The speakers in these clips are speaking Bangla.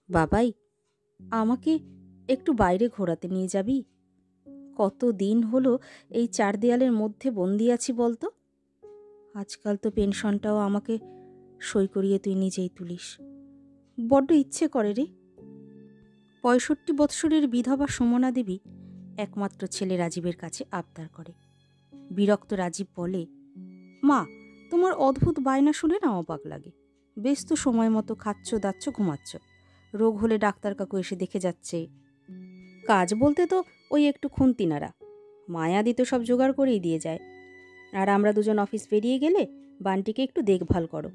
বাবাই, আমাকে একটু বাইরে ঘোরাতে নিয়ে যাবি? কত দিন হলো এই চার দেয়ালের মধ্যে বন্দি আছি বলতো। আজকাল তো পেনশনটাও আমাকে সই করিয়ে তুই নিজেই তুলিস। বড্ড ইচ্ছে করে রে। ৬৫ বৎসরের বিধবা সুমনা দেবী একমাত্র ছেলে রাজীবের কাছে আবদার করে। বিরক্ত রাজীব বলে, মা, তোমার অদ্ভুত বায়না শুনে না অবাক লাগে। বেশ তো সময় মতো খাচ্ছ, দাচ্ছ, ঘুমাচ্ছ। রোগ হলে ডাক্তার কাকু এসে দেখে যাচ্ছে। কাজ বলতে তো ওই একটু খুন্তি নাড়া। মায়াদি তো সব জোগাড় করেই দিয়ে যায়। আর আমরা দুজন অফিস বেরিয়ে গেলে বানটিকে একটু দেখভাল করো,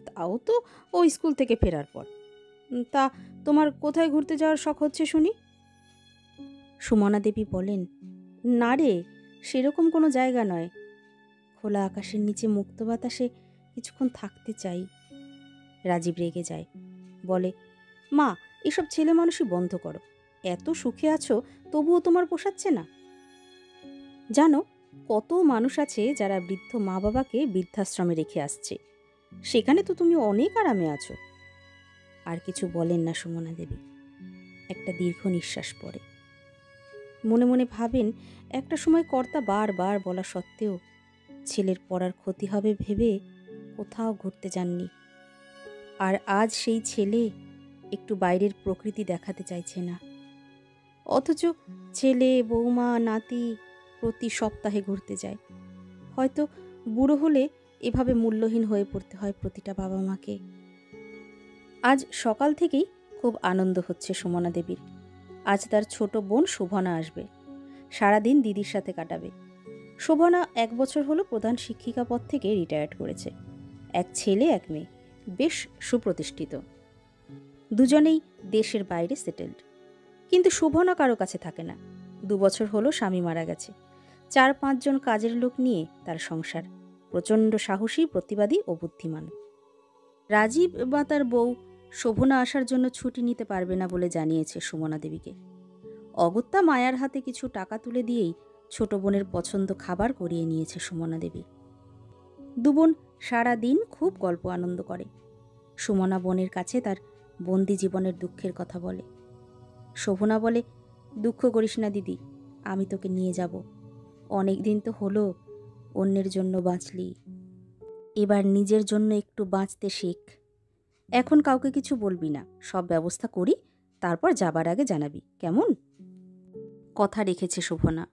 তাও তো ও স্কুল থেকে ফেরার পর। তা তোমার কোথায় ঘুরতে যাওয়ার শখ হচ্ছে শুনি? সুমনা দেবী বলেন, না রে, সেরকম কোনো জায়গা নয়। খোলা আকাশের নিচে মুক্ত বাতাসে কিছুক্ষণ থাকতে চাই। রাজীব রেগে যায়, বলে, মা, এসব ছেলে মানুষই বন্ধ করো। এত সুখে আছো, তবুও তোমার পোষাচ্ছে না। জানো, কত মানুষ আছে যারা বৃদ্ধ মা বাবাকে বৃদ্ধাশ্রমে রেখে আসছে। সেখানে তো তুমি অনেক আরামে আছো। আর কিছু বলেন না সুমনা দেবী। একটা দীর্ঘ নিঃশ্বাস পড়ে। মনে মনে ভাবেন, একটা সময় কর্তা বারবার বলা সত্ত্বেও ছেলের পড়ার ক্ষতি হবে ভেবে কোথাও ঘুরতে যাননি। আর আজ সেই ছেলে একটু বাইরের প্রকৃতি দেখাতে চাইছে না। অথচ ছেলে, বৌমা, নাতি প্রতি সপ্তাহে ঘুরতে যায়। হয়তো বুড়ো হলে এভাবে মূল্যহীন হয়ে পড়তে হয় প্রতিটা বাবা মাকে। আজ সকাল থেকেই খুব আনন্দ হচ্ছে সুমনা দেবীর। আজ তার ছোট বোন শোভনা আসবে। সারাদিন দিদির সাথে কাটাবে। শোভনা 1 বছর হলো প্রধান শিক্ষিকা পদ থেকে রিটায়ার্ড করেছে। এক ছেলে, এক মেয়ে, বেশ সুপ্রতিষ্ঠিত। দুজনেই দেশের বাইরে সেটেলড। কিন্তু শোভনা কারো কাছে থাকে না। 2 বছর হলো স্বামী মারা গেছে। 4-5 জন কাজের লোক নিয়ে তার সংসার। প্রচণ্ড সাহসী, প্রতিবাদী ও বুদ্ধিমান। রাজীব বা তার বউ শোভনা আসার জন্য ছুটি নিতে পারবে না বলে জানিয়েছে সুমনা দেবীকে। অগত্যা মায়ার হাতে কিছু টাকা তুলে দিয়েই ছোট বোনের পছন্দ খাবার করিয়ে নিয়েছে সুমনা দেবী। দুবোন সারা দিন খুব গল্প আনন্দ করে। সুমনা বোনের কাছে তার বন্দি জীবনের দুঃখের কথা বলে। শোভনা বলে, দুঃখ করিস না দিদি, আমি তোকে নিয়ে যাব। অনেক দিন তো হলো অন্যের জন্য বাঁচলি, এবার নিজের জন্য একটু বাঁচতে শেখ। এখন কাউকে কিছু বলবি না, সব ব্যবস্থা করি, তারপর যাবার আগে জানাবি, কেমন? কথা রেখেছে শোভনা।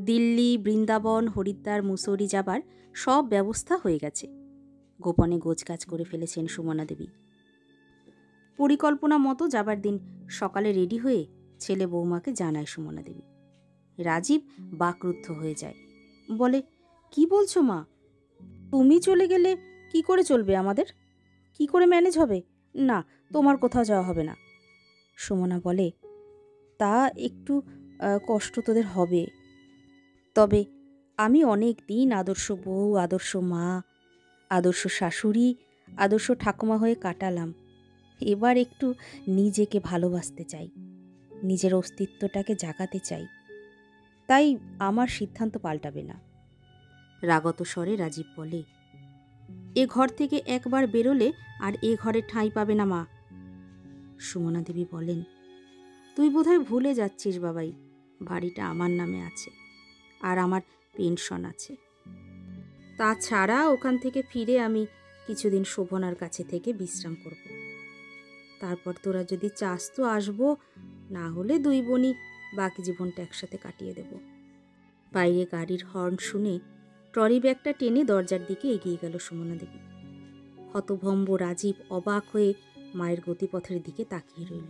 দিল্লি, বৃন্দাবন, হরিদ্বার, মুসৌরি যাবার সব ব্যবস্থা হয়ে গেছে। গোপনে গোছগাছ করে ফেলেছেন সুমনা দেবী। পরিকল্পনা মতো যাবার দিন সকালে রেডি হয়ে ছেলে বৌমাকে জানায় সুমনা দেবী। রাজীব বাকরুদ্ধ হয়ে যায়, বলে, কি বলছো মা? তুমি চলে গেলে কি করে চলবে আমাদের? কি করে ম্যানেজ হবে? না, তোমার কোথাও যাওয়া হবে না। সুমনা বলে, তা একটু কষ্ট তোদের হবে, তবে আমি অনেক দিন আদর্শ বউ, আদর্শ মা, আদর্শ শাশুড়ি, আদর্শ ঠাকুমা হয়ে কাটালাম। এবার একটু নিজেকে ভালোবাসতে চাই, নিজের অস্তিত্বটাকে জাগাতে চাই। তাই আমার সিদ্ধান্ত পাল্টাবে না। রাগত স্বরে রাজীব বলে, এ ঘর থেকে একবার বেরোলে আর এ ঘরে ঠাঁই পাবে না মা। সুমনা দেবী বলেন, তুই বোধহয় ভুলে যাচ্ছিস বাবাই, বাড়িটা আমার নামে আছে, আর আমার পেনশন আছে। তাছাড়া ওখান থেকে ফিরে আমি কিছুদিন শোভনার কাছে থেকে বিশ্রাম করব। তারপর তোরা যদি চাস তো আসবো, না হলে 2 বোনই বাকি জীবনটা একসাথে কাটিয়ে দেব। বাইরে গাড়ির হর্ন শুনে ট্রলি ব্যাগটা টেনে দরজার দিকে এগিয়ে গেল সুমনা দেবী। হতভম্ব রাজীব অবাক হয়ে মায়ের গতিপথের দিকে তাকিয়ে রইল।